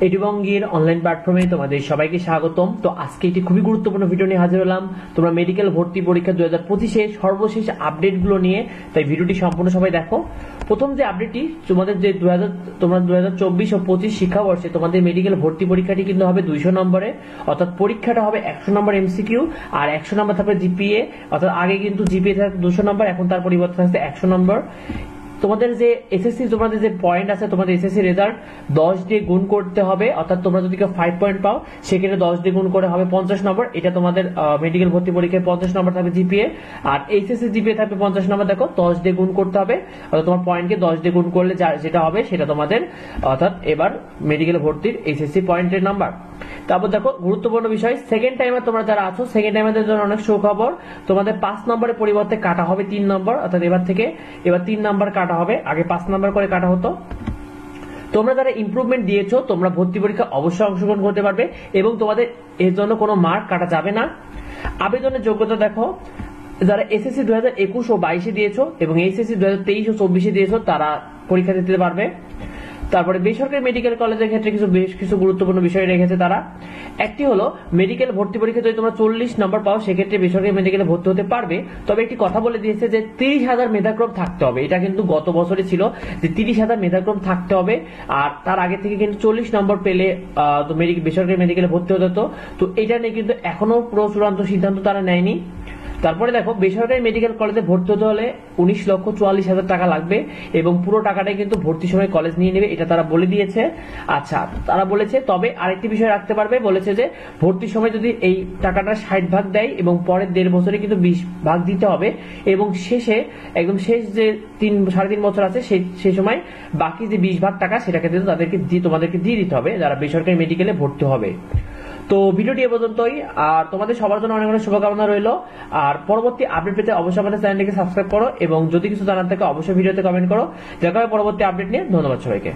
এডুবঙ্গের online প্ল্যাটফর্মে তোমাদের সবাইকে স্বাগতম। তো আজকে একটি খুবই গুরুত্বপূর্ণ ভিডিও নিয়ে হাজির হলাম তোমরা মেডিকেল ভর্তি পরীক্ষা 2025 সর্বশেষ আপডেটগুলো নিয়ে। তাই ভিডিওটি সম্পূর্ণ সবাই দেখো। প্রথম যে আপডেটটি তোমাদের যে 2024 ও 25 শিক্ষাবর্ষে তোমাদের মেডিকেল ভর্তি পরীক্ষাটি কিন্তু হবে 200 নম্বরে, অর্থাৎ পরীক্ষাটা হবে 100 নম্বর এমসিকিউ আর 100 নম্বর থাকবে জিপিএ। অর্থাৎ আগে কিন্তু জিপিএ থাকবে 200 নম্বর, এখন তার পরিবর্তে থাকছে 100 নম্বর। তোমাদের যে এসএসসি তোমাদের যে পয়েন্ট আছে, তোমাদের এসএসসি রেজাল্ট 10 দিয়ে গুণ করতে হবে, অর্থাৎ তোমরা যদি কেউ 5 পয়েন্ট পাও সেক্ষেত্রে 10 দিয়ে গুণ করে হবে 50 নম্বর। এটা তোমাদের মেডিকেল ভর্তি পরীক্ষায় 50 নম্বর থাকবে জিপিএ, আর এইচএসসি জিপিএ থাকবে 50 নম্বর। দেখো 10 দিয়ে গুণ করতে হবে, অর্থাৎ তোমার পয়েন্টকে 10 দিয়ে গুণ করলে যেটা হবে সেটা তোমাদের অর্থাৎ এবার মেডিকেল ভর্তির এইচএসসি পয়েন্টের নাম্বার। তারপর দেখো গুরুত্বপূর্ণ বিষয়, সেকেন্ড টাইমে তোমরা যারা আছো সেকেন্ড টাইমের জন্য অনেক সুখবর। তোমাদের 5 নম্বরের পরিবর্তে কাটা হবে 3 নম্বর, অর্থাৎ এবার 3 নম্বর কাটা হবে, আগে 5 নম্বর করে কাটা হতো। তোমরা যারা ইমপ্রুভমেন্ট দিয়েছো তোমরা ভর্তি পরীক্ষা অবশ্যই অংশগ্রহণ করতে পারবে এবং তোমাদের এর জন্য কোনো মার্ক কাটা যাবে না। আবেদনের যোগ্যতা দেখো, যারা এসএসসি 2021 ও 22 দিয়েছো এবং এইচএসসি 2023 ও 24 দিয়েছো তারা পরীক্ষা দিতে পারবে। তারপরে বেসরকারি মেডিকেল কলেজের ক্ষেত্রে বেশ কিছু গুরুত্বপূর্ণ বিষয় রেখেছে তারা। একটি হলো মেডিকেল ভর্তি পরীক্ষা যদি তোমরা 40 নম্বর পাও সেক্ষেত্রে বেসরকারি মেডিকেলে ভর্তি হতে পারবে, তবে একটি কথা বলে দিয়েছে যে 30,000 মেধাক্রম থাকতে হবে। এটা কিন্তু গত বছরে ছিল যে 30,000 মেধাক্রম থাকতে হবে, আর তার আগে থেকে কিন্তু 40 নম্বর পেলে তো বেসরকারি মেডিকেলে ভর্তি হতে হতো। তো এটা নিয়ে কিন্তু এখনো পুরো চূড়ান্ত সিদ্ধান্ত তারা নেয়নি। তারপরে দেখো বেসরকারি মেডিকেল কলেজে ভর্তি হতে হলে 19,44,000 টাকা লাগবে এবং পুরো টাকাটাই কিন্তু ভর্তির সময় কলেজ নিয়ে নেবে, এটা তারা বলে দিয়েছে। আচ্ছা, তারা বলেছে তবে আরেকটি বিষয় রাখতে পারবে, বলেছে যে ভর্তির সময় যদি এই টাকাটা 60% দেয় এবং পরের 1.5 বছরে কিন্তু 20% দিতে হবে এবং শেষে একদম শেষ যে 3.5 বছর আছে সেই সময় বাকি যে 20% টাকা সেটাকে তোমাদেরকে দিয়ে দিতে হবে যারা বেসরকারি মেডিকেলে ভর্তি হবে। তো ভিডিওটি এ পর্যন্তই, আর তোমাদের সবার জন্য অনেক অনেক শুভকামনা রইল। আর পরবর্তী আপডেট পেতে অবশ্যই আমাদের চ্যানেলটিকে সাবস্ক্রাইব করো এবং যদি কিছু জানার থাকে অবশ্যই ভিডিওতে কমেন্ট করো। দেখা হবে পরবর্তী আপডেট নিয়ে। ধন্যবাদ সবাইকে।